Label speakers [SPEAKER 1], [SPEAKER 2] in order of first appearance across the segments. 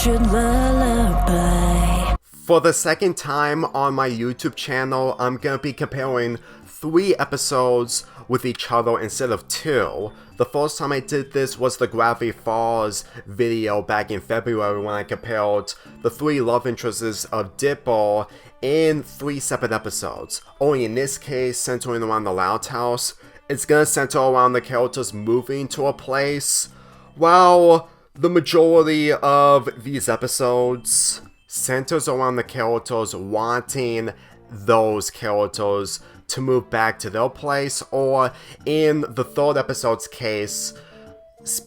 [SPEAKER 1] should lullaby.
[SPEAKER 2] For the second time on my YouTube channel, I'm gonna be comparing 3 episodes with each other instead of 2. The first time I did this was the Gravity Falls video back in February when I compared the 3 love interests of Dipper in 3 separate episodes. Only in this case, centering around the Loud House, it's gonna center around the characters moving to a place, while the majority of these episodes centers around the characters wanting those characters to move back to their place, or in the 3rd episode's case,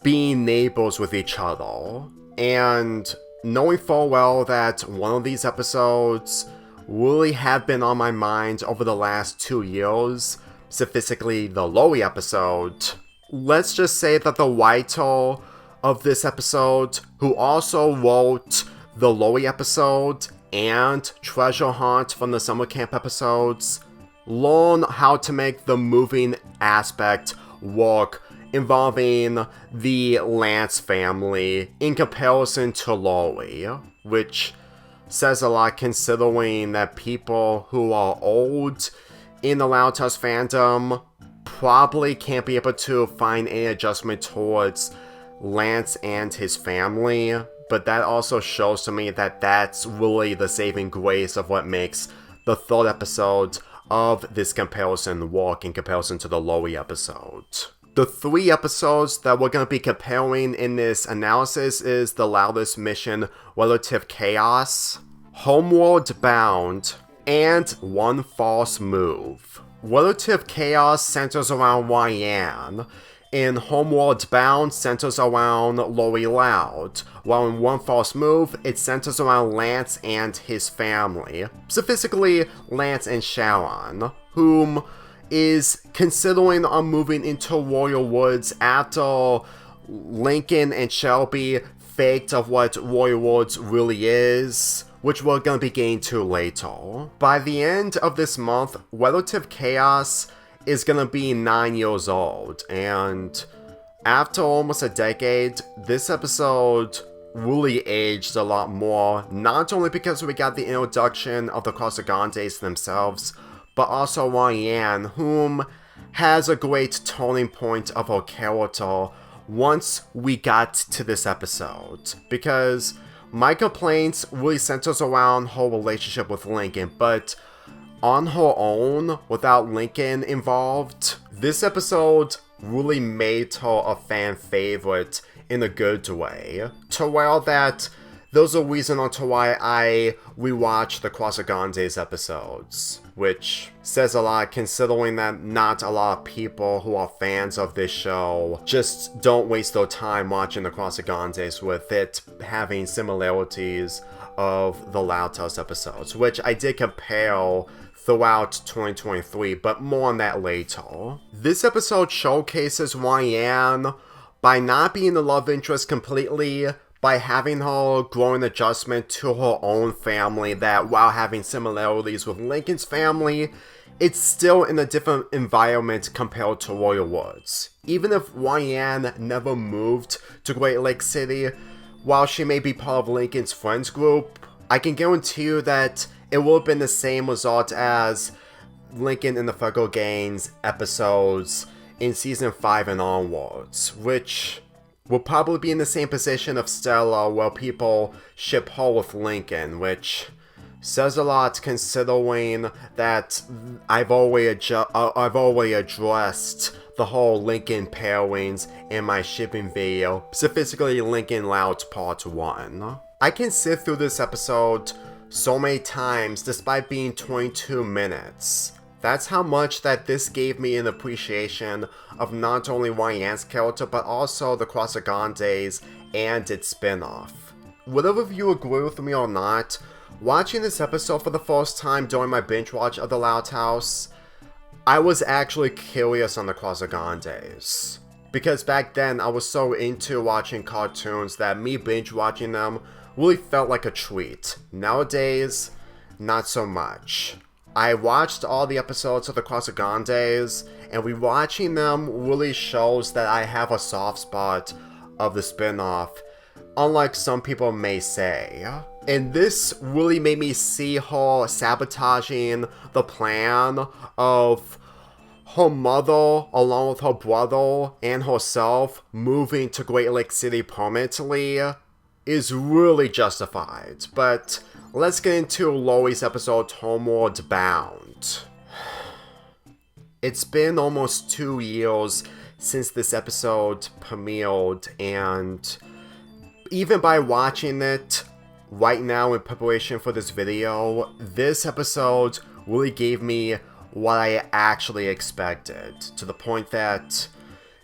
[SPEAKER 2] being neighbors with each other. And knowing full well that one of these episodes really have been on my mind over the last 2 years, specifically the Lowy episode, let's just say that the writer of this episode, who also wrote the Lowy episode and Treasure Hunt from the summer camp episodes, learn how to make the moving aspect work involving the Lance family in comparison to Lowy, which says a lot considering that people who are old in the Loud House fandom probably can't be able to find any adjustment towards Lance and his family, but that also shows to me that that's really the saving grace of what makes the 3rd episode of this comparison work in comparison to the Lowy episode. The 3 episodes that we're going to be comparing in this analysis is the Loudest mission, Relative Chaos, Homeward Bound, and One False Move. Relative Chaos centers around Ryan. In Homeward Bound centers around Lowy Loud, while in One False Move, it centers around Lance and his family, specifically Lance and Sharon, whom is considering on moving into Royal Woods after Lincoln and Shelby faked of what Royal Woods really is, which we're going to be getting to later. By the end of this month, Relative Chaos is gonna be 9 years old, and after almost a decade, this episode really aged a lot more, not only because we got the introduction of the Casagantes themselves, but also Ryan, whom has a great turning point of her character once we got to this episode, because my complaints really centers around her relationship with Lincoln, but on her own, without Lincoln involved, this episode really made her a fan favorite in a good way. To where that there's a reason onto why I rewatched the Casagantes episodes, which says a lot considering that not a lot of people who are fans of this show just don't waste their time watching the Casagantes, with it having similarities of the Loud House episodes, which I did compare throughout 2023, but more on that later. This episode showcases Ryan by not being the love interest completely, by having her grow an adjustment to her own family that, while having similarities with Lincoln's family, it's still in a different environment compared to Royal Woods. Even if Ryan never moved to Great Lake City, while she may be part of Lincoln's friends group, I can guarantee you that it would have been the same result as Lincoln in the Federal Gains episodes in Season 5 and onwards, which will probably be in the same position of Stella, where people ship her with Lincoln, which says a lot considering that I've already addressed the whole Lincoln pairings in my shipping video, specifically Lincoln Loud Part 1. I can sit through this episode so many times despite being 22 minutes. That's how much that this gave me an appreciation of not only Ryan's character, but also the Casagantes and its spin-off. Whether of you agree with me or not, watching this episode for the first time during my binge watch of the Loud House, I was actually curious on the Casagantes. Because back then I was so into watching cartoons that me binge watching them really felt like a treat. Nowadays, not so much. I watched all the episodes of the Casagantes, and rewatching them really shows that I have a soft spot of the spin-off unlike some people may say. And this really made me see her sabotaging the plan of her mother, along with her brother and herself, moving to Great Lake City permanently is really justified. But let's get into Loey's episode, Homeward Bound. It's been almost 2 years since this episode premiered, and even by watching it right now in preparation for this video, this episode really gave me what I actually expected, to the point that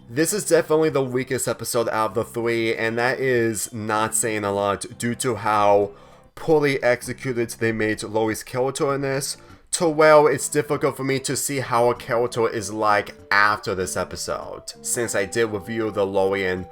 [SPEAKER 2] this is definitely the weakest episode out of the 3, and that is not saying a lot due to how poorly executed they made Loey's character in this, to where it's difficult for me to see how a character is like after this episode, since I did review the Loey and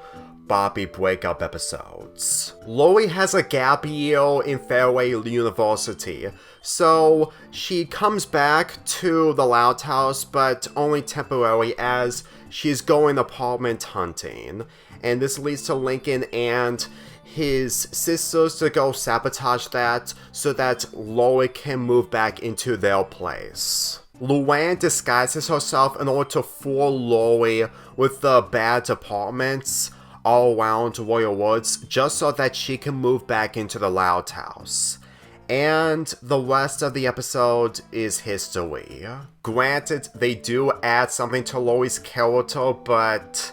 [SPEAKER 2] Bobby breakup episodes. Loey has a gap year in Fairway University, so she comes back to the Loud House, but only temporarily as she's going apartment hunting, and this leads to Lincoln and his sisters to go sabotage that so that Loey can move back into their place. Luann disguises herself in order to fool Loey with the bad apartments all around Royal Woods, just so that she can move back into the Loud House. And the rest of the episode is history. Granted, they do add something to Loey's character, but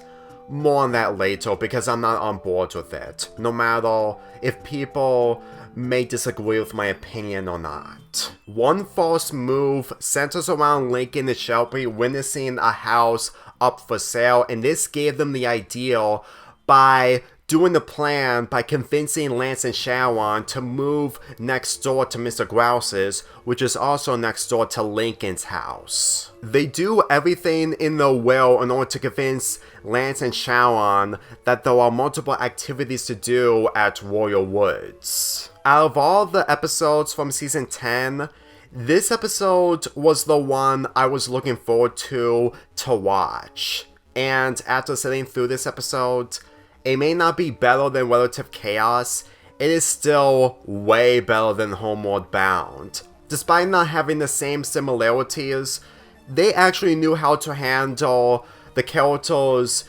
[SPEAKER 2] more on that later because I'm not on board with it, no matter if people may disagree with my opinion or not. One false move centers around Lincoln and Shelby witnessing a house up for sale, and this gave them the idea by doing the plan by convincing Lance and Sharon to move next door to Mr. Grouse's, which is also next door to Lincoln's house. They do everything in their will in order to convince Lance and Sharon that there are multiple activities to do at Royal Woods. Out of all the episodes from season 10, this episode was the one I was looking forward to watch. And after sitting through this episode, it may not be better than Relative Chaos, it is still way better than Homeward Bound. Despite not having the same similarities, they actually knew how to handle the characters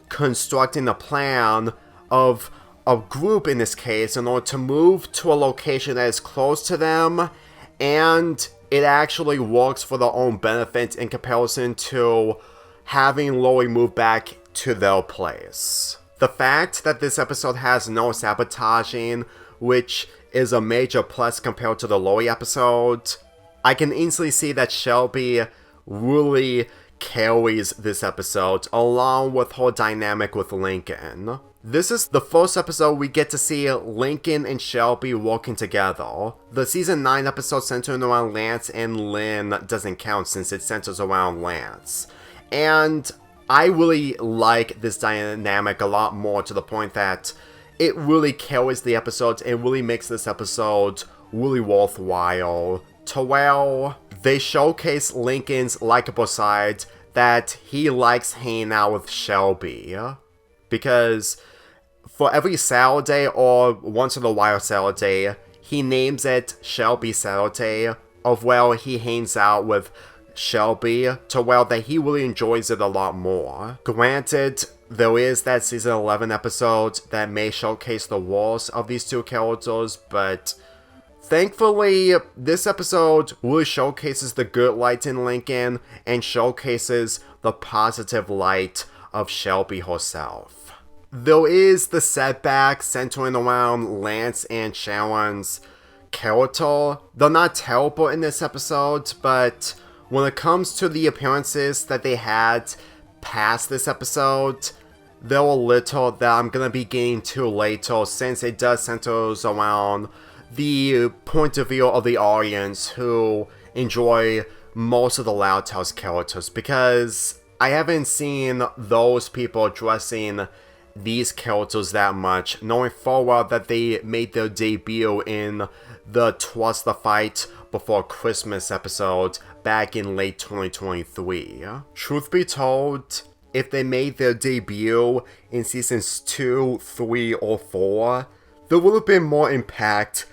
[SPEAKER 2] constructing a plan of a group in this case in order to move to a location that is close to them, and it actually works for their own benefit in comparison to having Loey move back to their place. The fact that this episode has no sabotaging, which is a major plus compared to the Loey episode, I can easily see that Shelby really carries this episode, along with her dynamic with Lincoln. This is the first episode we get to see Lincoln and Shelby working together. The season 9 episode centering around Lance and Lynn doesn't count since it centers around Lance. And I really like this dynamic a lot more, to the point that it really carries the episode and really makes this episode really worthwhile. To where they showcase Lincoln's likable side, that he likes hanging out with Shelby. Because for every Saturday or once in a while Saturday, he names it Shelby Saturday, of where he hangs out with Shelby, to where that he really enjoys it a lot more. Granted, there is that season 11 episode that may showcase the worst of these two characters, but thankfully, this episode really showcases the good light in Lincoln and showcases the positive light of Shelby herself. There is the setback centering around Lance and Sharon's character. They're not terrible in this episode, but when it comes to the appearances that they had past this episode, there were little that I'm gonna be getting to later, since it does center around the point of view of the audience who enjoy most of the Loud House characters, because I haven't seen those people addressing these characters that much, knowing full well that they made their debut in the Trust the Fight Before Christmas episode back in late 2023. Truth be told, if they made their debut in seasons 2, 3, or 4, there would have been more impact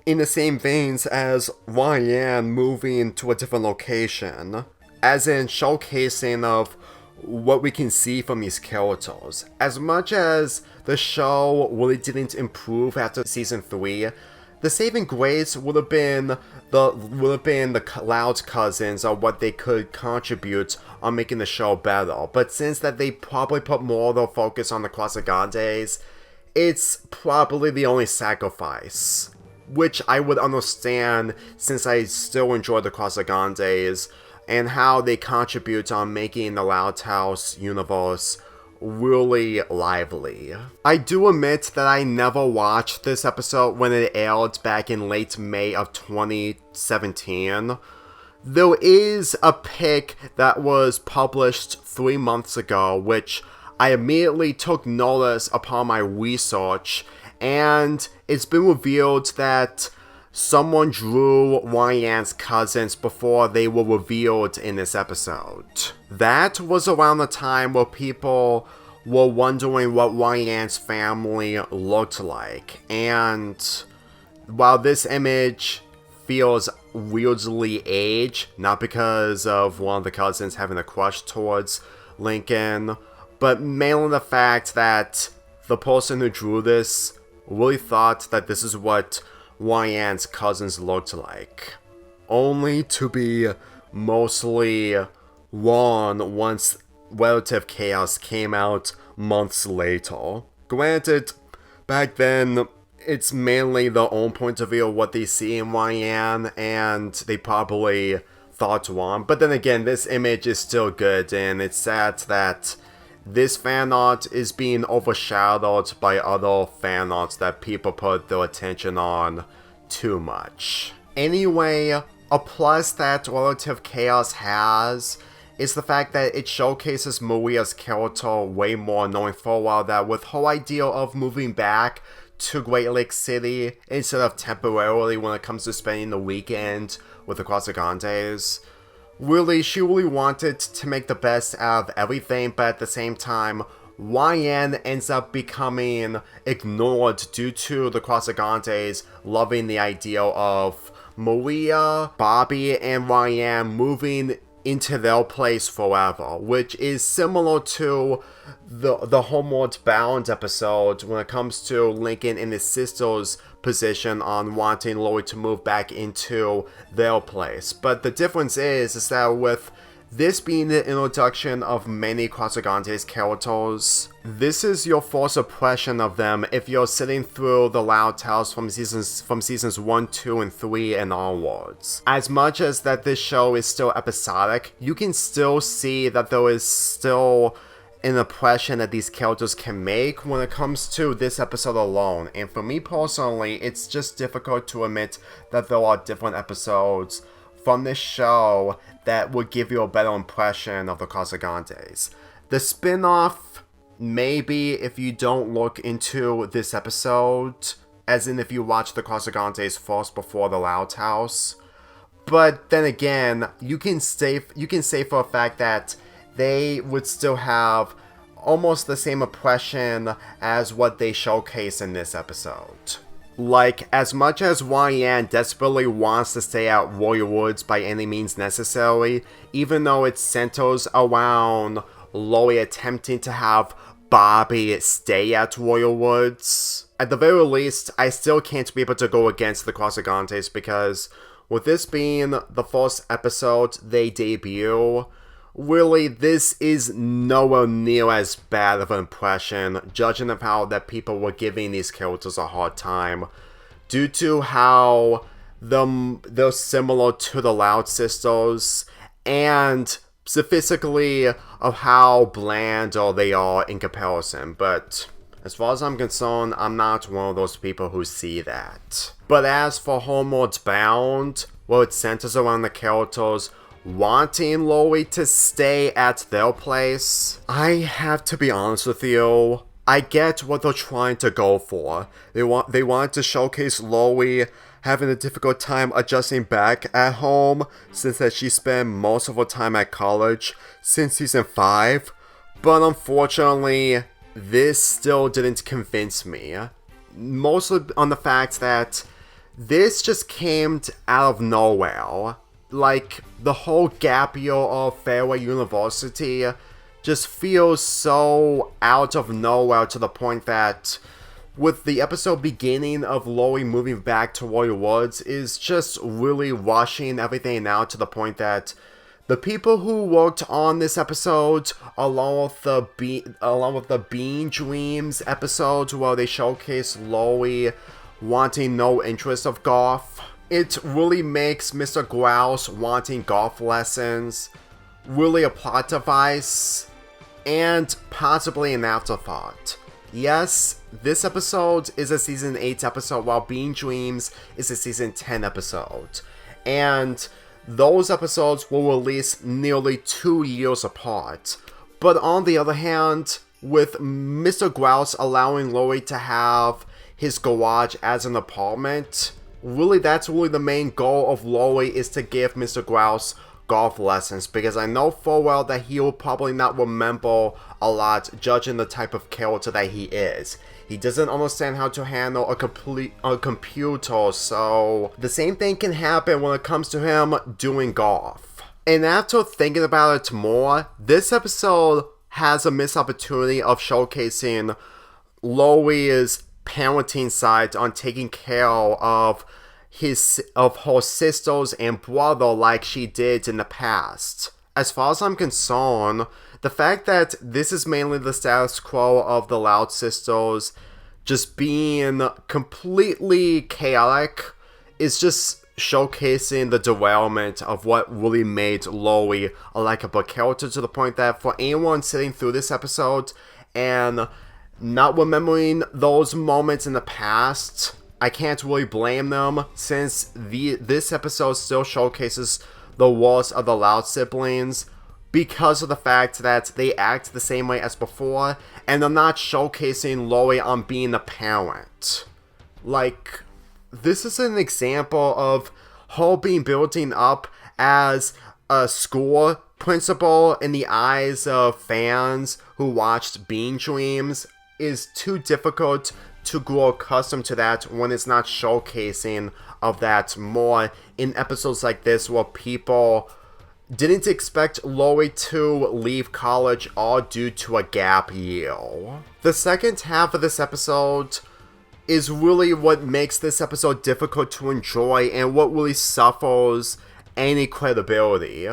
[SPEAKER 2] in the same veins as Ryan moving to a different location, as in showcasing of what we can see from these characters. As much as the show really didn't improve after season 3, the saving grace would have been the Loud cousins or what they could contribute on making the show better. But since that they probably put more of their focus on the Cross-Agantes, it's probably the only sacrifice, which I would understand since I still enjoy the Cross-Agantes and how they contribute on making the Loud House universe really lively. I do admit that I never watched this episode when it aired back in late May of 2017. There is a pic that was published 3 months ago, which I immediately took notice upon my research, and it's been revealed that someone drew Ryan's cousins before they were revealed in this episode. That was around the time where people were wondering what Ryan's family looked like, and while this image feels weirdly aged, not because of one of the cousins having a crush towards Lincoln, but mainly the fact that the person who drew this really thought that this is what Ryan's cousins looked like, only to be mostly wrong once Relative Chaos came out months later. Granted, back then, it's mainly their own point of view of what they see in Ryan, and they probably thought wrong. But then again, this image is still good, and it's sad that this fan art is being overshadowed by other fan arts that people put their attention on too much. Anyway, a plus that Relative Chaos has is the fact that it showcases Maria's character way more, knowing for a while that with her idea of moving back to Great Lake City instead of temporarily when it comes to spending the weekend with the Cross-Agantes, she really wanted to make the best out of everything, but at the same time, Ryan ends up becoming ignored due to the Cross-Agantes loving the idea of Maria, Bobby, and Ryan moving into their place forever, which is similar to the Homeward Bound episode when it comes to Lincoln and his sister's position on wanting Lori to move back into their place. But the difference is that with this being the introduction of many Cross-Agantes characters, this is your first impression of them if you're sitting through the Loud House from seasons 1, 2, and 3 and onwards. As much as that this show is still episodic, you can still see that there is still an impression that these characters can make when it comes to this episode alone. And for me personally, it's just difficult to admit that there are different episodes from this show that would give you a better impression of the Cross-Agantes. The spin-off, maybe if you don't look into this episode, as in if you watch the Cross-Agantes first before the Loud House. But then again, you can say for a fact that they would still have almost the same impression as what they showcase in this episode. Like, as much as Ryan desperately wants to stay at Royal Woods by any means necessary, even though it centers around Lori attempting to have Bobby stay at Royal Woods, at the very least, I still can't be able to go against the Cross-Agantes because with this being the first episode they debut, really, this is nowhere near as bad of an impression, judging of how that people were giving these characters a hard time, due to how they're similar to the Loud Sisters, and specifically of how bland they are in comparison. But as far as I'm concerned, I'm not one of those people who see that. But as for Homeward Bound, well, it centers around the characters wanting Lori to stay at their place, I have to be honest with you, I get what they're trying to go for. They wanted to showcase Lori having a difficult time adjusting back at home since that she spent most of her time at college since season 5. But unfortunately, this still didn't convince me. Mostly on the fact that this just came out of nowhere. Like, the whole gap year of Fairway University just feels so out of nowhere to the point that with the episode beginning of Loie moving back to Roy Woods is just really rushing everything out to the point that the people who worked on this episode, along with the Bean Dreams episode where they showcase Loie wanting no interest of golf, it really makes Mr. Grouse wanting golf lessons really a plot device and possibly an afterthought. Yes, this episode is a Season 8 episode, while Bean Dreams is a Season 10 episode. And those episodes were released nearly 2 years apart. But on the other hand, with Mr. Grouse allowing Loie to have his garage as an apartment, that's really the main goal of Loie, is to give Mr. Grouse golf lessons, because I know full well that he will probably not remember a lot, judging the type of character that he is. He doesn't understand how to handle a computer, so the same thing can happen when it comes to him doing golf. And after thinking about it more, this episode has a missed opportunity of showcasing Loie's parenting side on taking care of her sisters and brother like she did in the past. As far as I'm concerned, the fact that this is mainly the status quo of the Loud sisters just being completely chaotic is just showcasing the derailment of what really made Loie a likable character, to the point that for anyone sitting through this episode and not remembering those moments in the past, I can't really blame them, since this episode still showcases the worst of the Loud siblings because of the fact that they act the same way as before, and they're not showcasing Loie on being a parent. Like, this is an example of her being building up as a school principal in the eyes of fans who watched Bean Dreams is too difficult to grow accustomed to that when it's not showcasing of that more in episodes like this, where people didn't expect Loie to leave college all due to a gap year. The second half of this episode is really what makes this episode difficult to enjoy and what really suffers any credibility.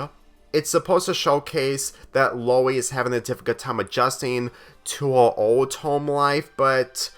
[SPEAKER 2] It's supposed to showcase that Loie is having a difficult time adjusting to her old home life, but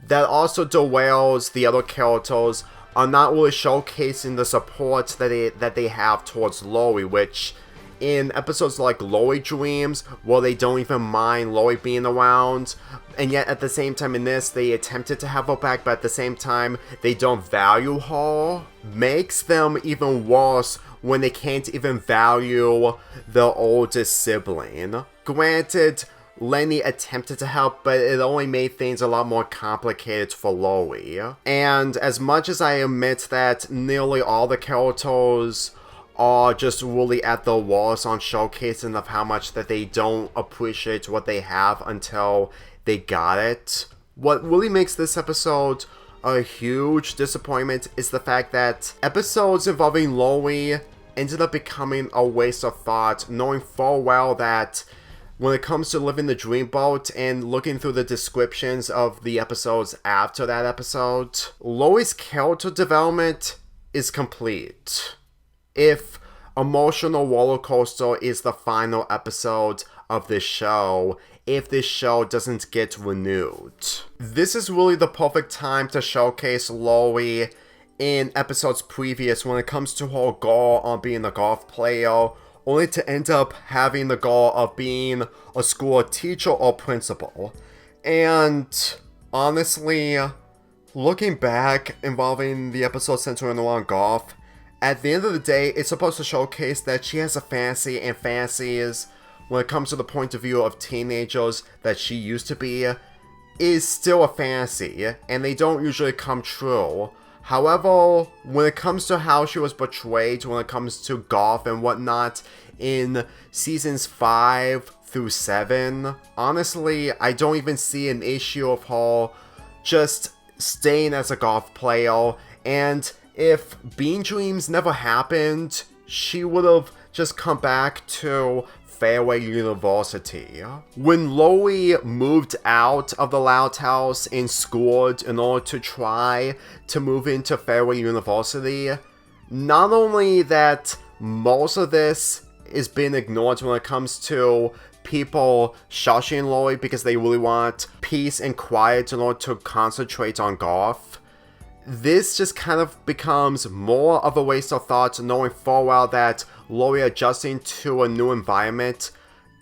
[SPEAKER 2] that also derails the other characters are not really showcasing the support that they have towards Loie, which in episodes like Loie Dreams, where they don't even mind Loie being around, and yet at the same time in this, they attempted to have her back, but at the same time, they don't value her, makes them even worse when they can't even value the oldest sibling. Granted, Lenny attempted to help, but it only made things a lot more complicated for Loie. And as much as I admit that nearly all the characters are just really at the worst on showcasing of how much that they don't appreciate what they have until they got it, what really makes this episode a huge disappointment is the fact that episodes involving Loie ended up becoming a waste of thought, knowing full well that when it comes to living the dreamboat and looking through the descriptions of the episodes after that episode, Loie's character development is complete. If Emotional Roller Coaster is the final episode of this show, if this show doesn't get renewed. This is really the perfect time to showcase Loie in episodes previous when it comes to her goal on being a golf player, only to end up having the goal of being a school teacher or principal. And honestly, looking back involving the episode centering around golf, at the end of the day, it's supposed to showcase that she has a fantasy, and fantasies, when it comes to the point of view of teenagers that she used to be, is still a fantasy, and they don't usually come true. However, when it comes to how she was portrayed, when it comes to golf and whatnot, in seasons 5 through 7, honestly, I don't even see an issue of her just staying as a golf player, and if Bean Dreams never happened, she would have just come back to Fairway University. When Loie moved out of the Loud House in school in order to try to move into Fairway University, not only that most of this is being ignored when it comes to people shushing Loie because they really want peace and quiet in order to concentrate on golf, this just kind of becomes more of a waste of thought, knowing full well that Loie adjusting to a new environment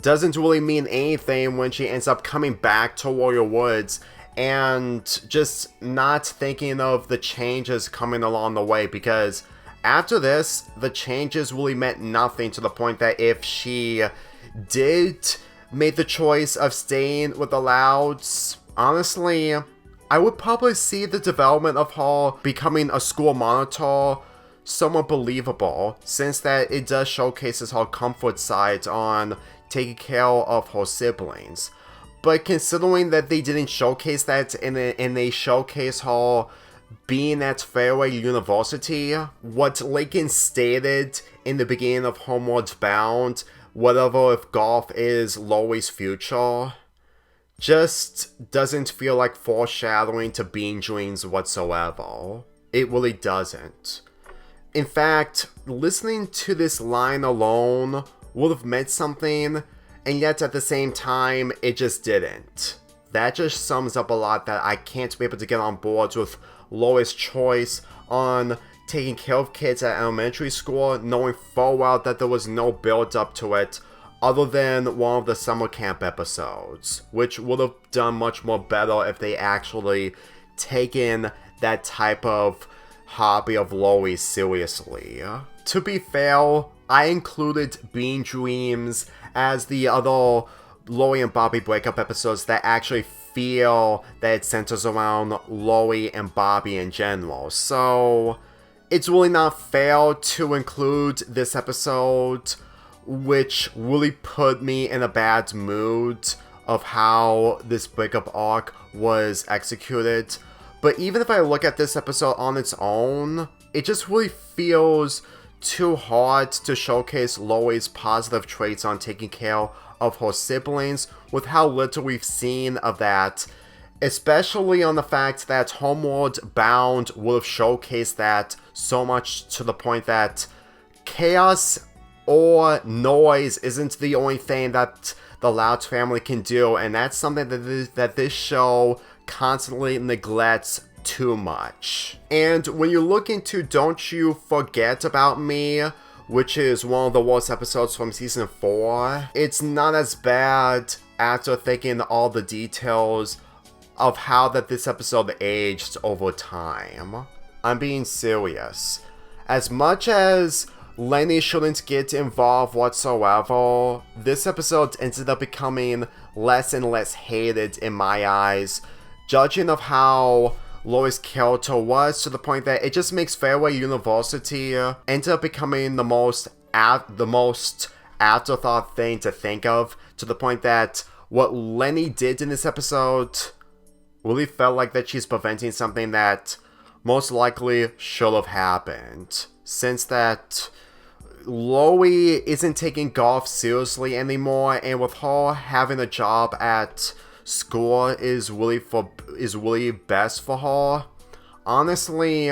[SPEAKER 2] doesn't really mean anything when she ends up coming back to Warrior Woods and just not thinking of the changes coming along the way, because after this, the changes really meant nothing, to the point that if she did make the choice of staying with the Louds, honestly, I would probably see the development of her becoming a school monitor somewhat believable, since that it does showcases her comfort side on taking care of her siblings. But considering that they didn't showcase that and they showcase her being at Fairway University, what Lakin stated in the beginning of Homeward Bound, whatever if golf is Loie's future, just doesn't feel like foreshadowing to Bean Dreams whatsoever. It really doesn't. In fact, listening to this line alone would have meant something, and yet at the same time, it just didn't. That just sums up a lot that I can't be able to get on board with Loie's choice on taking care of kids at elementary school, knowing full well that there was no build up to it other than one of the summer camp episodes, which would have done much more better if they actually taken that type of hobby of Loie seriously. To be fair, I included Bean Dreams as the other Loie and Bobby breakup episodes that actually feel that it centers around Loie and Bobby in general, so it's really not fair to include this episode, which really put me in a bad mood of how this breakup arc was executed. But even if I look at this episode on its own, it just really feels too hard to showcase Loie's positive traits on taking care of her siblings with how little we've seen of that, especially on the fact that Homeward Bound would have showcased that so much, to the point that chaos or noise isn't the only thing that the Loud family can do, and that's something that this show constantly neglects too much. And when you look into Don't You Forget About Me, which is one of the worst episodes from season 4, it's not as bad after thinking all the details of how that this episode aged over time. I'm being serious. As much as Lenny shouldn't get involved whatsoever, this episode ended up becoming less and less hated in my eyes, judging of how Loie's character was, to the point that it just makes Fairway University end up becoming the most afterthought thing to think of, to the point that what Lenny did in this episode really felt like that she's preventing something that most likely should have happened, since that Loie isn't taking golf seriously anymore, and with her having a job at school is really best for her. Honestly,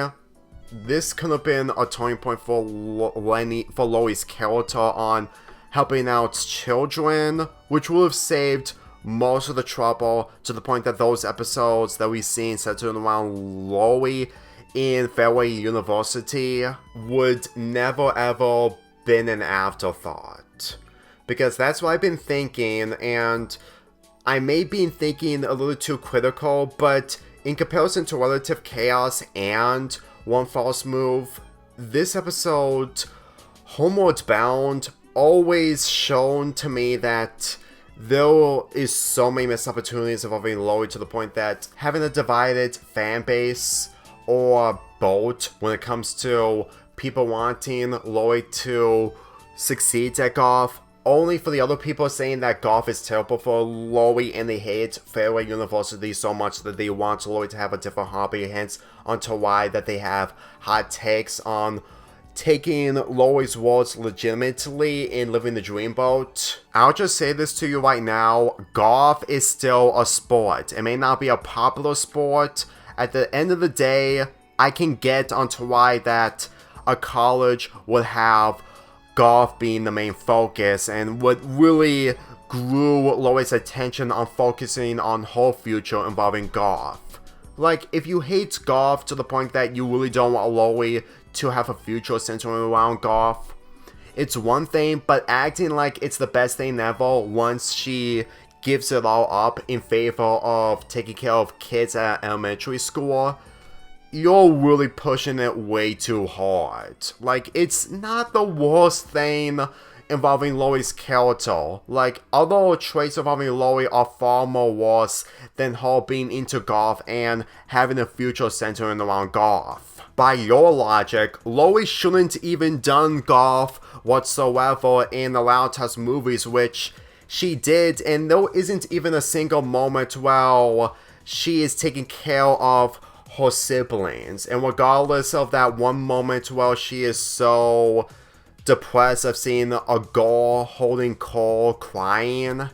[SPEAKER 2] this could have been a turning point for Loie's character on helping out children, which would have saved most of the trouble, to the point that those episodes that we've seen centered around Loie in Fairway University would never ever been an afterthought. Because that's what I've been thinking, and I may be thinking a little too critical, but in comparison to Relative Chaos and One False Move, this episode, Homeward Bound, always shown to me that there is so many missed opportunities involving Loie, to the point that having a divided fan base or both when it comes to people wanting Loie to succeed at golf only for the other people saying that golf is terrible for Loie and they hate Fairway University so much that they want Loie to have a different hobby, hence onto why that they have hot takes on taking Loie's words legitimately in living the dreamboat. I'll just say this to you right now, golf is still a sport. It may not be a popular sport. At the end of the day, I can get onto why that a college would have golf being the main focus, and what really grew Loie's attention on focusing on her future involving golf. Like, if you hate golf to the point that you really don't want Loie to have a future centering around golf, it's one thing, but acting like it's the best thing ever once she gives it all up in favor of taking care of kids at elementary school, you're really pushing it way too hard. Like, it's not the worst thing involving Loie's character. Like, other traits involving Loie are far more worse than her being into golf and having a future centering around golf. By your logic, Loie shouldn't even done golf whatsoever in the Loudest movies, which she did, and there isn't even a single moment where she is taking care of her siblings. And regardless of that one moment where she is so depressed of seeing a girl holding Cole crying,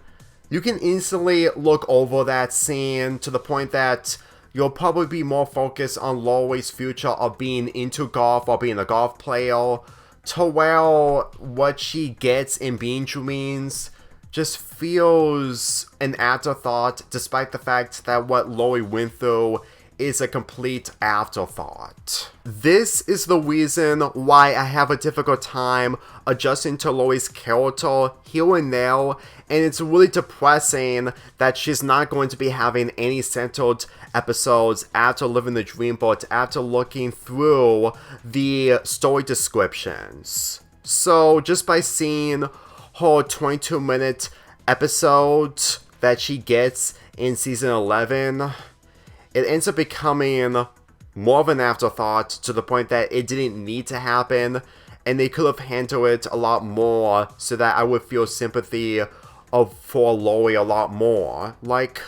[SPEAKER 2] you can instantly look over that scene to the point that you'll probably be more focused on Loie's future of being into golf or being a golf player, to where what she gets in being dreams just feels an afterthought, despite the fact that what Loie went through is a complete afterthought. This is the reason why I have a difficult time adjusting to Loie's character here and there, and it's really depressing that she's not going to be having any centered episodes after living the dreamboat, after looking through the story descriptions. So just by seeing her 22-minute episode that she gets in season 11, it ends up becoming more of an afterthought to the point that it didn't need to happen, and they could have handled it a lot more so that I would feel sympathy for Loie a lot more. Like,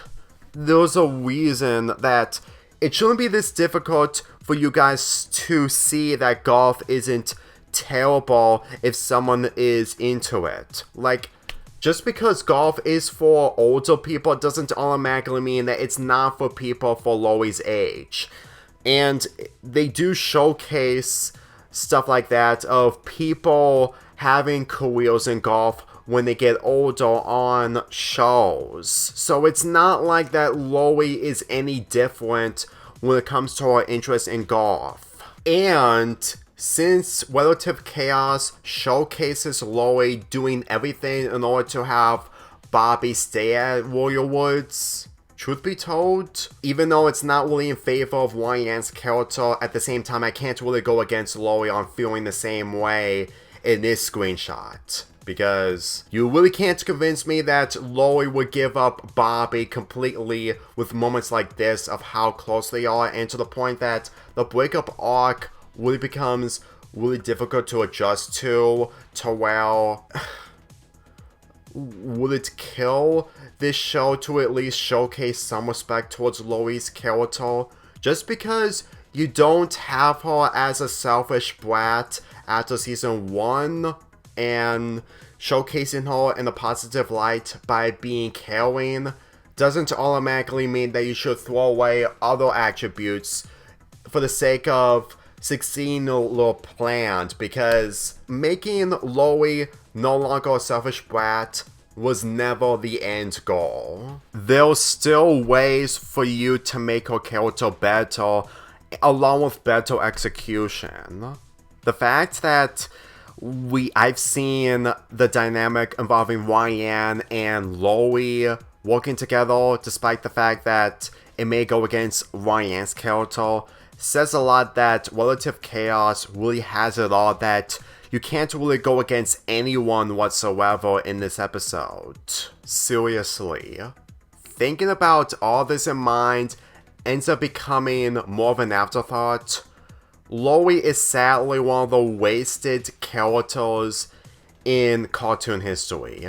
[SPEAKER 2] there's a reason that it shouldn't be this difficult for you guys to see that golf isn't terrible if someone is into it. Like, just because golf is for older people doesn't automatically mean that it's not for people for Loie's age. And they do showcase stuff like that of people having careers in golf when they get older on shows. So it's not like that Loie is any different when it comes to her interest in golf. And since Relative Chaos showcases Loie doing everything in order to have Bobby stay at Royal Woods, truth be told, even though it's not really in favor of Ryan's character, at the same time I can't really go against Loie on feeling the same way in this screenshot. Because you really can't convince me that Loie would give up Bobby completely with moments like this of how close they are, and to the point that the breakup arc really becomes really difficult to adjust to where would it kill this show to at least showcase some respect towards Loie's character? Just because you don't have her as a selfish brat after season 1 and showcasing her in a positive light by being caring doesn't automatically mean that you should throw away other attributes for the sake of succeeding your planned, because making Loie no longer a selfish brat was never the end goal. There's still ways for you to make her character better, along with better execution. The fact that I've seen the dynamic involving Ryan and Loie working together, despite the fact that it may go against Ryan's character, says a lot that Relative Chaos really has it all, that you can't really go against anyone whatsoever in this episode. Seriously. Thinking about all this in mind ends up becoming more of an afterthought. Loie is sadly one of the wasted characters in cartoon history.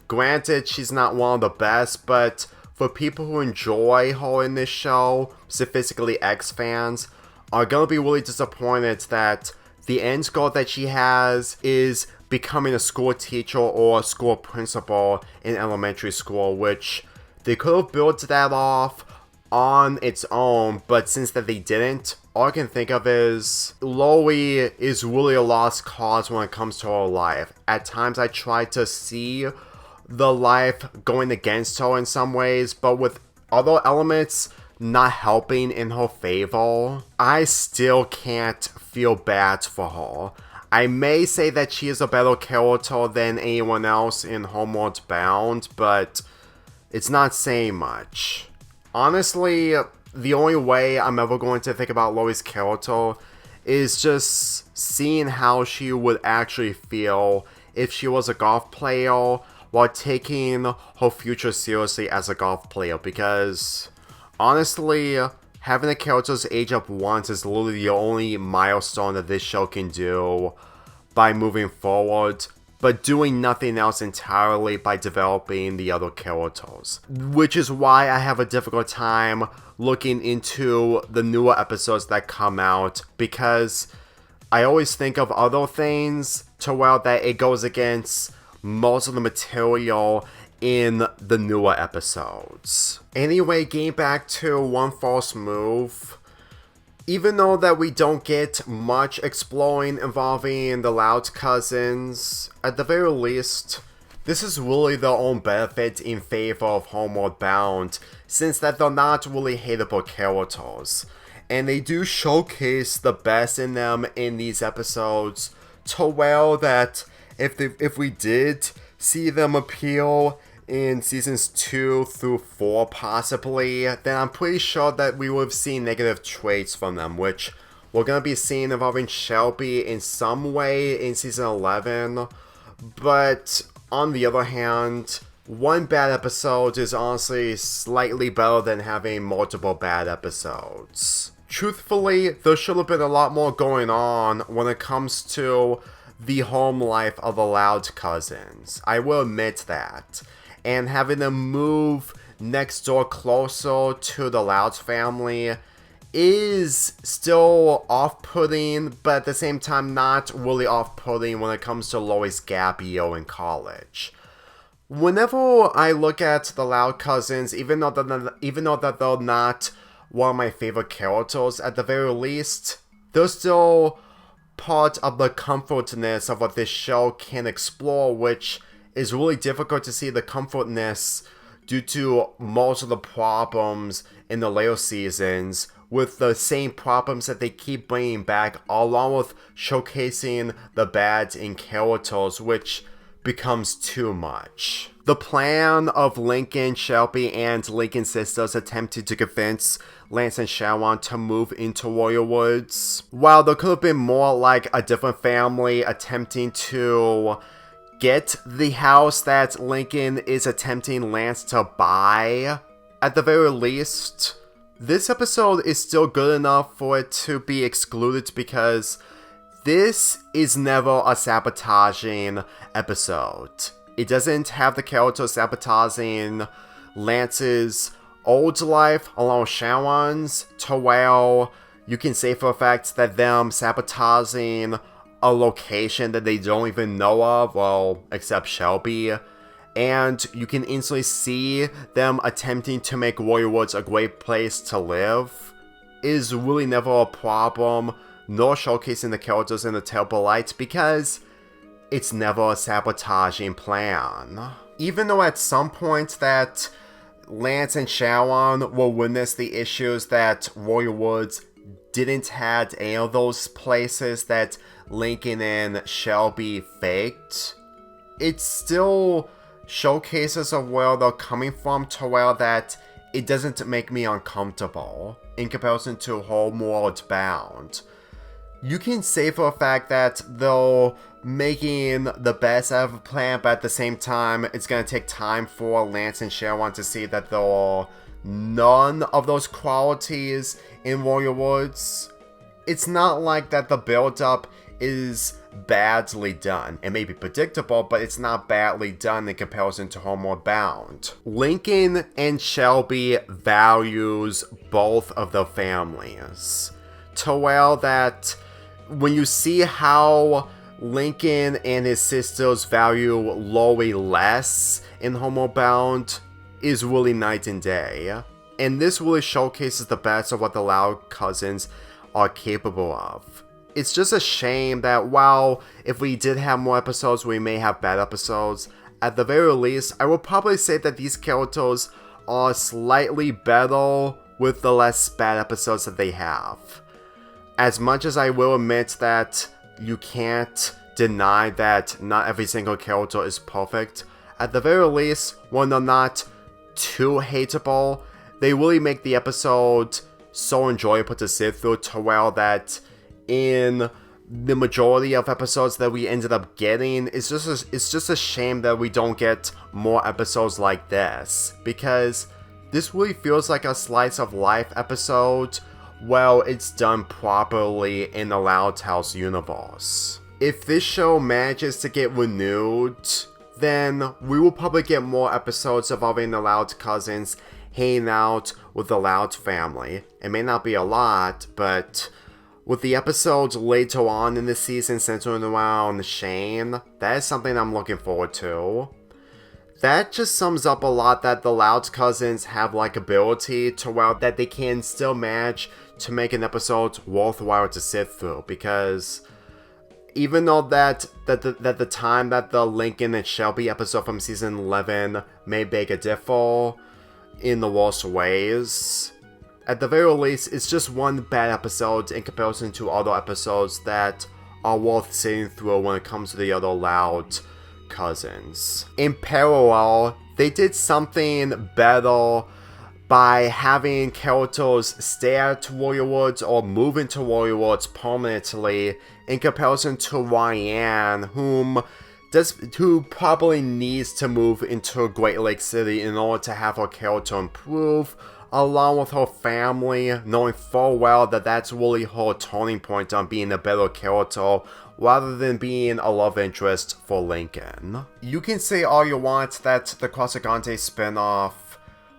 [SPEAKER 2] Granted, she's not one of the best, but for people who enjoy her in this show, specifically X fans, are gonna be really disappointed that the end goal that she has is becoming a school teacher or a school principal in elementary school, which they could have built that off on its own, but since that they didn't, all I can think of is Loie is really a lost cause when it comes to her life. At times I try to see the life going against her in some ways, but with other elements not helping in her favor, I still can't feel bad for her. I may say that she is a better character than anyone else in Homeward Bound, but it's not saying much. Honestly, the only way I'm ever going to think about Loie's character is just seeing how she would actually feel if she was a golf player while taking her future seriously as a golf player, because honestly, having the characters age up once is literally the only milestone that this show can do by moving forward, but doing nothing else entirely by developing the other characters. Which is why I have a difficult time looking into the newer episodes that come out, because I always think of other things to where that it goes against most of the material in the newer episodes. Anyway, getting back to One False Move, even though that we don't get much exploring involving the Loud cousins, at the very least, this is really their own benefit in favor of Homeward Bound, since that they're not really hateable characters. And they do showcase the best in them in these episodes, to where that if we did see them appeal in seasons 2 through 4 possibly, then I'm pretty sure that we would have seen negative traits from them, which we're going to be seeing involving Shelby in some way in season 11. But on the other hand, one bad episode is honestly slightly better than having multiple bad episodes. Truthfully, there should have been a lot more going on when it comes to the home life of the Loud cousins. I will admit that. And having them move next door closer to the Loud family is still off-putting, but at the same time not really off-putting when it comes to Loie's gap year in college. Whenever I look at the Loud cousins, even though that they're not one of my favorite characters, at the very least, they're still part of the comfortness of what this show can explore, which is really difficult to see the comfortness due to most of the problems in the later seasons, with the same problems that they keep bringing back, along with showcasing the bads in characters, which becomes too much. The plan of Lincoln, Shelby, and Lincoln's sisters attempted to convince Lance and Sharon to move into Warrior Woods, while there could have been more like a different family attempting to get the house that Lincoln is attempting Lance to buy, at the very least, this episode is still good enough for it to be excluded, because this is never a sabotaging episode. It doesn't have the characters sabotaging Lance's old life along with Sharon's, to where you can say for a fact that them sabotaging a location that they don't even know of, well, except Shelby, and you can instantly see them attempting to make Warrior Woods a great place to live, is really never a problem, nor showcasing the characters in the terrible light, because it's never a sabotaging plan. Even though at some point that Lance and Sharon will witness the issues that Warrior Woods didn't have any of those places that Lincoln and Shelby faked, it still showcases of where they're coming from, to where that it doesn't make me uncomfortable in comparison to Homeward Bound. You can say for a fact that they're making the best out of a plan, but at the same time, it's going to take time for Lance and Sharon to see that there are none of those qualities in Warrior Woods. It's not like that the build-up is badly done. It may be predictable, but it's not badly done in comparison to Homeward Bound. Lincoln and Shelby values both of the families to well that when you see how Lincoln and his sisters value Loie less in Homeward Bound is really night and day. And this really showcases the best of what the Loud cousins are capable of. It's just a shame that while if we did have more episodes, we may have bad episodes, at the very least, I will probably say that these characters are slightly better with the less bad episodes that they have. As much as I will admit that you can't deny that not every single character is perfect, at the very least, when they're not too hateable, they really make the episode so enjoyable to sit through to well that in the majority of episodes that we ended up getting, it's just a shame that we don't get more episodes like this, because this really feels like a slice of life episode. Well, it's done properly in the Loud House universe. If this show manages to get renewed, then we will probably get more episodes involving the Loud cousins hanging out with the Loud family. It may not be a lot, but with the episodes later on in the season centering around Shane, that is something I'm looking forward to. That just sums up a lot that the Loud cousins have likability to well that they can still manage to make an episode worthwhile to sit through, because even though that the time that the Lincoln and Shelby episode from season 11 may beg a differ in the worst ways, at the very least, it's just one bad episode in comparison to other episodes that are worth sitting through when it comes to the other Loud cousins. In parallel, they did something better by having characters stay at Warrior Woods or move into Warrior Woods permanently in comparison to Ryan, who probably needs to move into Great Lake City in order to have her character improve, along with her family, knowing full well that that's really her turning point on being a better character rather than being a love interest for Lincoln. You can say all you want that the Casagante spinoff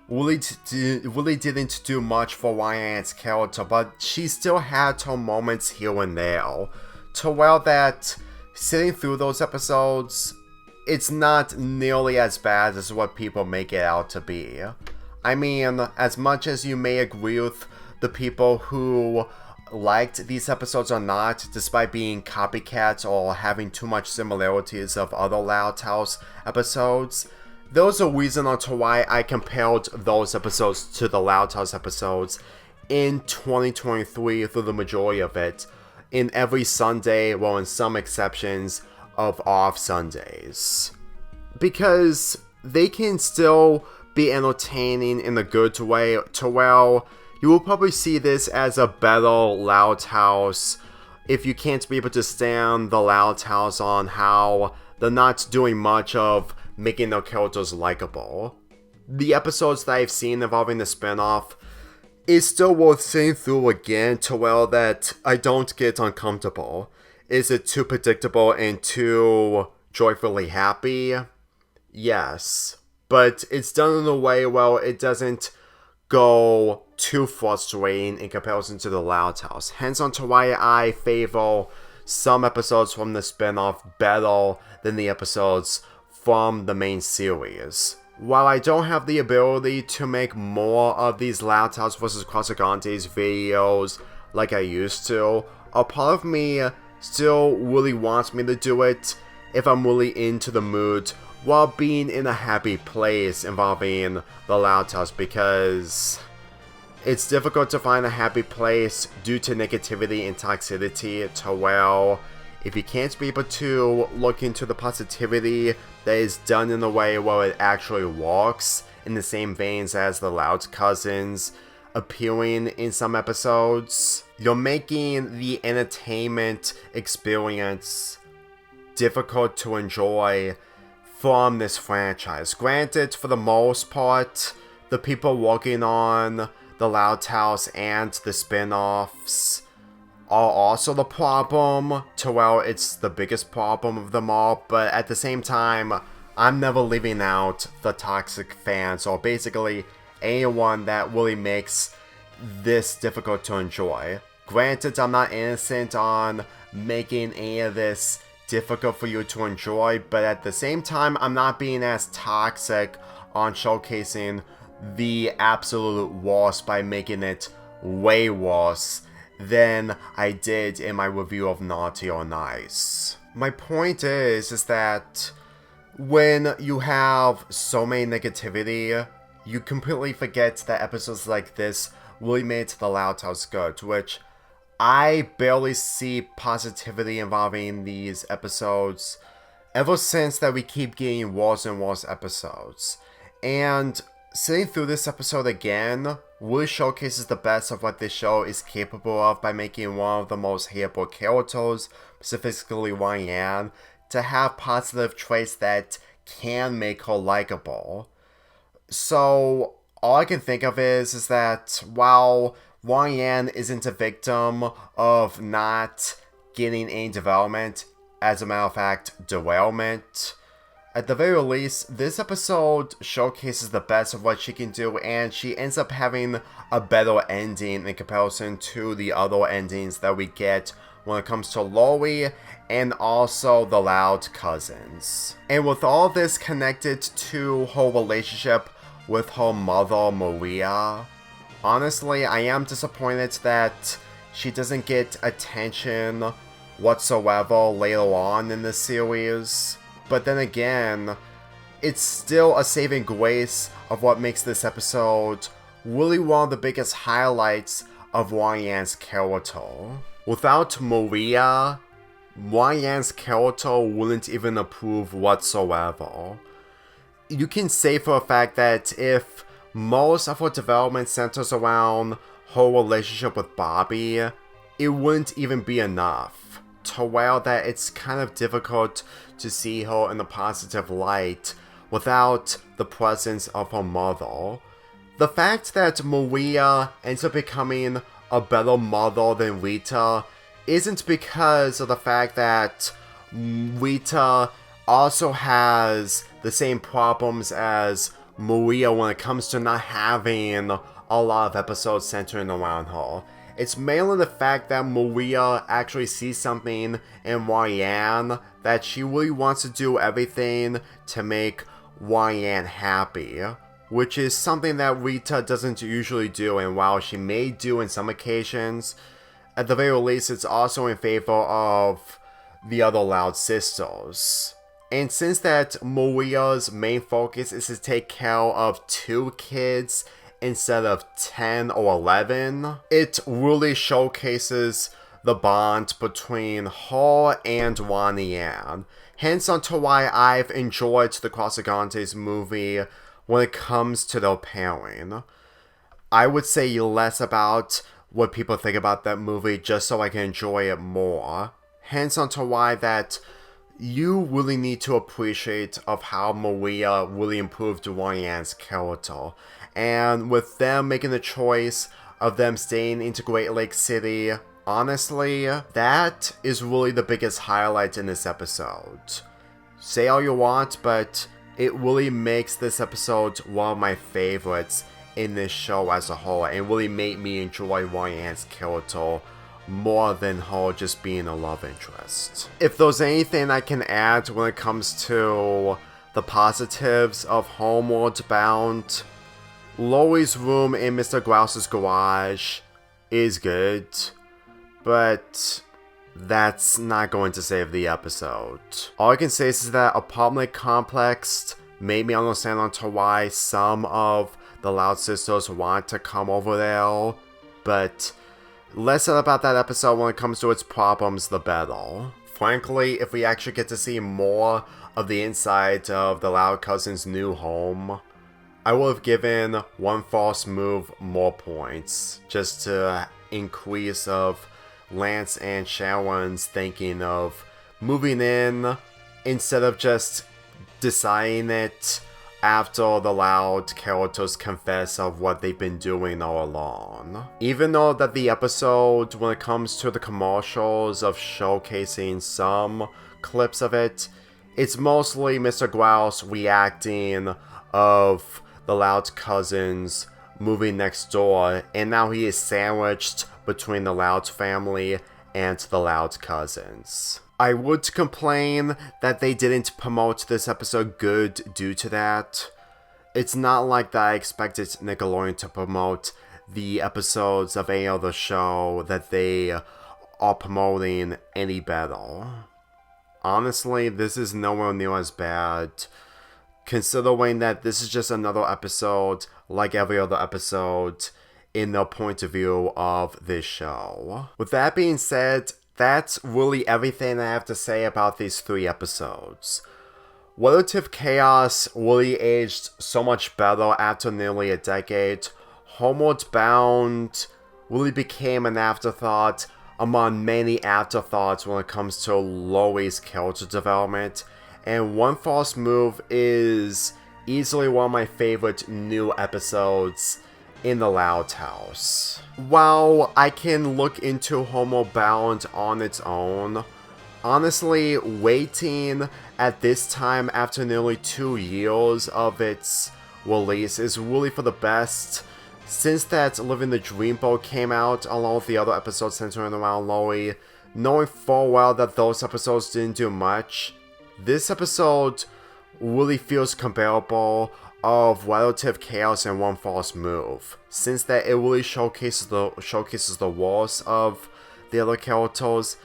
[SPEAKER 2] really didn't do much for Ryan's character, but she still had her moments here and there. To well that sitting through those episodes, it's not nearly as bad as what people make it out to be. I mean, as much as you may agree with the people who liked these episodes or not, despite being copycats or having too much similarities of other Loud House episodes, there's a reason onto why I compared those episodes to the Loud House episodes in 2023 through the majority of it, in every Sunday, well, in some exceptions of off Sundays. Because they can still be entertaining in a good way to well, you will probably see this as a better Loud House if you can't be able to stand the Loud House on how they're not doing much of making their characters likable. The episodes that I've seen involving the spinoff is still worth sitting through again to well that I don't get uncomfortable. Is it too predictable and too joyfully happy? Yes. But it's done in a way where it doesn't go too frustrating in comparison to the Loud House. Hence onto why I favor some episodes from the spinoff better than the episodes from the main series. While I don't have the ability to make more of these Loud House vs. Casagantes videos like I used to, a part of me still really wants me to do it if I'm really into the mood while being in a happy place involving the Loud House, because it's difficult to find a happy place due to negativity and toxicity to well, if you can't be able to look into the positivity that is done in a way where it actually works, in the same veins as the Loud cousins appearing in some episodes, you're making the entertainment experience difficult to enjoy from this franchise. Granted, for the most part, the people working on the Loud House and the spin-offs are also the problem, to where it's the biggest problem of them all, but at the same time, I'm never leaving out the toxic fans, or basically anyone that really makes this difficult to enjoy. Granted, I'm not innocent on making any of this difficult for you to enjoy, but at the same time, I'm not being as toxic on showcasing the absolute worst by making it way worse than I did in my review of Naughty or Nice. My point is that when you have so many negativity, you completely forget that episodes like this really made the Loud House good, which I barely see positivity involving these episodes ever since that we keep getting worse and worse episodes. And sitting through this episode again really showcases the best of what this show is capable of by making one of the most hateable characters, specifically Yan, to have positive traits that can make her likable. So all I can think of is that while Yan isn't a victim of not getting any development, as a matter of fact, derailment, at the very least, this episode showcases the best of what she can do, and she ends up having a better ending in comparison to the other endings that we get when it comes to Lori and also the Loud cousins. And with all this connected to her relationship with her mother, Maria, honestly, I am disappointed that she doesn't get attention whatsoever later on in the series. But then again, it's still a saving grace of what makes this episode really one of the biggest highlights of Yan's character. Without Maria, Yan's character wouldn't even improve whatsoever. You can say for a fact that if most of her development centers around her relationship with Bobby, it wouldn't even be enough. To where that it's kind of difficult to see her in a positive light without the presence of her mother. The fact that Maria ends up becoming a better mother than Rita isn't because of the fact that Rita also has the same problems as Maria when it comes to not having a lot of episodes centering around her. It's mainly the fact that Maria actually sees something in Yan that she really wants to do everything to make Yan happy, which is something that Rita doesn't usually do, and while she may do in some occasions, at the very least it's also in favor of the other Loud sisters. And since that Maria's main focus is to take care of 2 kids instead of 10 or 11, it really showcases the bond between her and Yan. Hence onto why I've enjoyed the Cross-Agantes movie when it comes to their pairing. I would say less about what people think about that movie just so I can enjoy it more. Hence onto why that you really need to appreciate of how Maria really improved Yan's character. And with them making the choice of them staying into Great Lake City, honestly, that is really the biggest highlight in this episode. Say all you want, but it really makes this episode one of my favorites in this show as a whole, and really made me enjoy Yan's character more than her just being a love interest. If there's anything I can add when it comes to the positives of Homeward Bound, Lori's room in Mr. Grouse's garage is good, but that's not going to save the episode. All I can say is that apartment complex made me understand onto why some of the Loud sisters want to come over there, but less said about that episode when it comes to its problems, the better. Frankly, if we actually get to see more of the inside of the Loud cousins' new home, I would have given One False Move more points, just to increase of Lance and Sharon's thinking of moving in instead of just deciding it after the Loud characters confess of what they've been doing all along. Even though that the episode, when it comes to the commercials of showcasing some clips of it, it's mostly Mr. Grouse reacting of the Loud cousins moving next door, and now he is sandwiched between the Loud family and the Loud cousins. I would complain that they didn't promote this episode good due to that. It's not like that I expected Nickelodeon to promote the episodes of any other show that they are promoting any better. Honestly, this is nowhere near as bad, considering that this is just another episode, like every other episode, in the point of view of this show. With that being said, that's really everything I have to say about these 3 episodes. Relative Chaos really aged so much better after nearly a decade. Homeward Bound really became an afterthought among many afterthoughts when it comes to Loey's character development. And One False Move is easily one of my favorite new episodes in the Loud House. While I can look into Homeward Bound on its own, honestly, waiting at this time after nearly 2 years of its release is really for the best. Since that Living the Dreamboat came out, along with the other episodes centering around Loey, knowing full well that those episodes didn't do much, this episode really feels comparable of Relative Chaos and One False Move, since that it really showcases the worst of the other characters,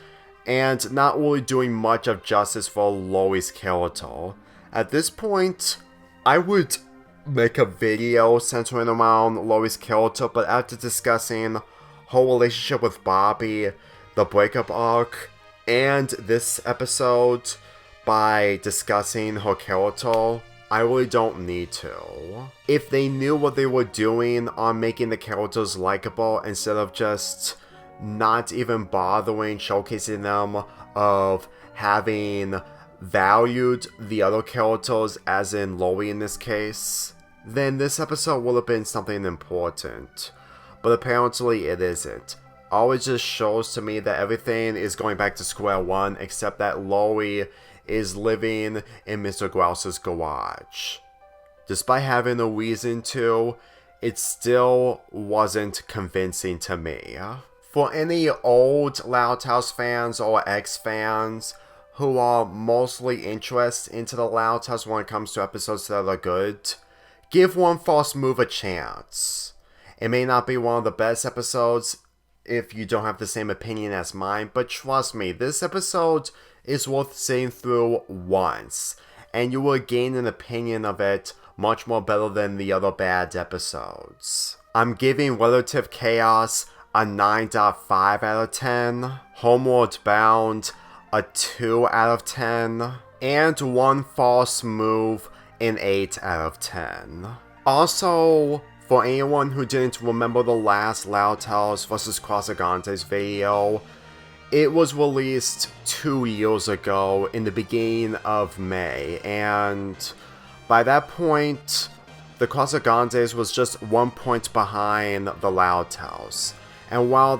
[SPEAKER 2] and not really doing much of justice for Loey's character. At this point, I would make a video centering around Loey's character, but after discussing her relationship with Bobby, the breakup arc, and this episode, by discussing her character, I really don't need to. If they knew what they were doing on making the characters likable instead of just not even bothering showcasing them of having valued the other characters, as in Loey in this case, then this episode would have been something important. But apparently it isn't. All it just shows to me that everything is going back to square one, except that Loey is living in Mr. Grouse's garage. Despite having a reason to, it still wasn't convincing to me. For any old Loud House fans or ex-fans who are mostly interested into the Loud House when it comes to episodes that are good, give One False Move a chance. It may not be one of the best episodes if you don't have the same opinion as mine, but trust me, this episode is worth sitting through once, and you will gain an opinion of it much more better than the other bad episodes. I'm giving Relative Chaos a 9.5 out of 10, Homeward Bound a 2 out of 10, and One False Move an 8 out of 10. Also, for anyone who didn't remember the last Loud House vs. Casagantes video, it was released 2 years ago in the beginning of May, and by that point, the Casagantes was just 1 point behind the Loud House. And while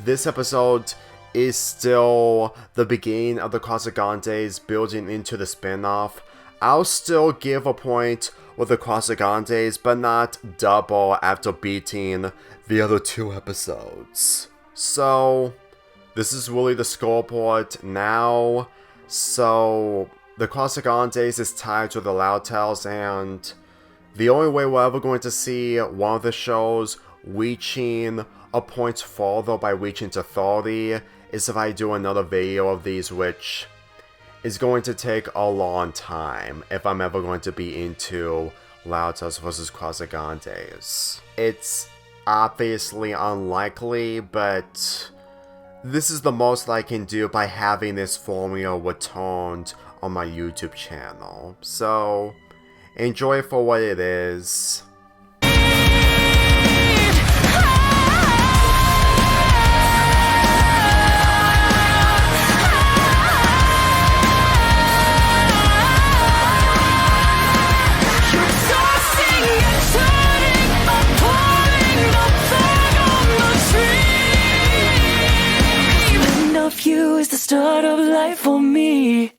[SPEAKER 2] this episode is still the beginning of the Casagantes building into the spin-off, I'll still give a point with the Casagantes, but not double after beating the other 2 episodes. So, this is really the scoreboard now. So, the Casagantes is tied to the Loud House, and the only way we're ever going to see one of the shows reaching a point further by reaching to 30 is if I do another video of these, which is going to take a long time if I'm ever going to be into Loud House vs. Casagantes. It's obviously unlikely, but this is the most I can do by having this formula returned on my YouTube channel. So, enjoy it for what it is.
[SPEAKER 1] start of life for me.